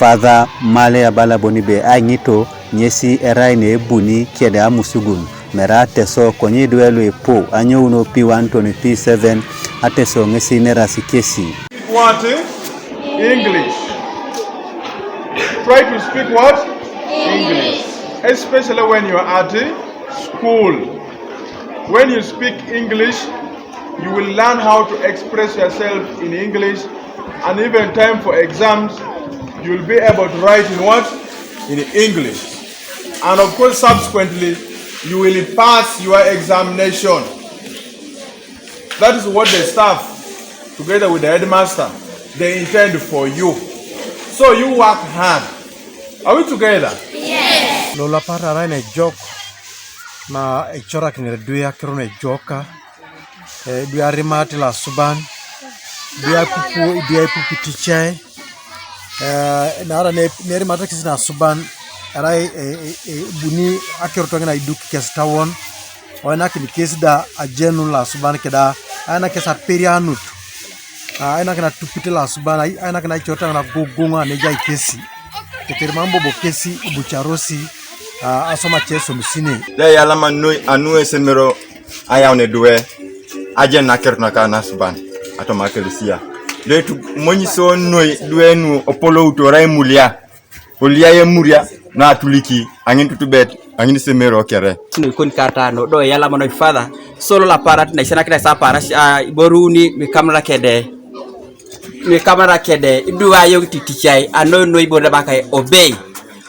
Father Male Abala Bonibe Angito Nyesi Eraine Buni Kiede Amusungun Mera teso konyi duelu epo anyo uno P120 P7 ateso ngesi nera sikesi. What? English. Try to speak what? English. Especially when you are at school. When you speak English, you will learn how to express yourself in English, and even time for exams, you will be able to write in what? In English. And of course, subsequently, you will pass your examination. That is what the staff, together with the headmaster, they intend for you. So you work hard. Are we together? Yes. Lola para raine jok na Ecorakin duya kirone joka duya rimati la suban duya pupu tichai na ara ne rimata kisina suban arai buni akirto ngana iduki kestawan wana kini kesida ajenu la suban keda ana kesa perianut ana kana tupite la suban ana kana chota na gogonga ne jai kesi ketermambo bokesi bucharosi asoma cheso misini le yala manoi anu esemero ayaune duwe ajen na kerna kana suban atoma kelisia le tu moniso noi duwe nu opolo utorai mulia olia ye muria na tuliki angin tutubet angin semero kere ni kun kata no do yala manoi father solo la parat na sana kida sa para boruni mi kamera kede duwa yo titichai ano no iboda bakai obey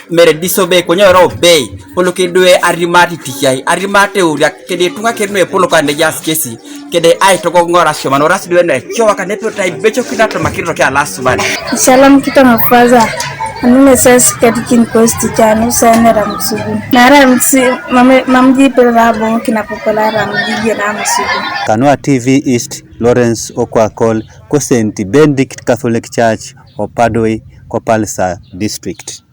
mere disobey konyo ro obey polo ke duwe arimati tichai arimate uria kede tunga kene polo ka ne jas kesi kede ai to ko ngora shomano ras duwe ne chowa ka ne tai becho kinato makiro ke alasu bani salam kita mafaza anune sas katikin kosti chanu sana Amusungun nara mamji pera bon kina popular amji na Amusungun. Kanua TV East Lawrence Okwakol St. Benedict Catholic Church Opadoi Kopalsa District.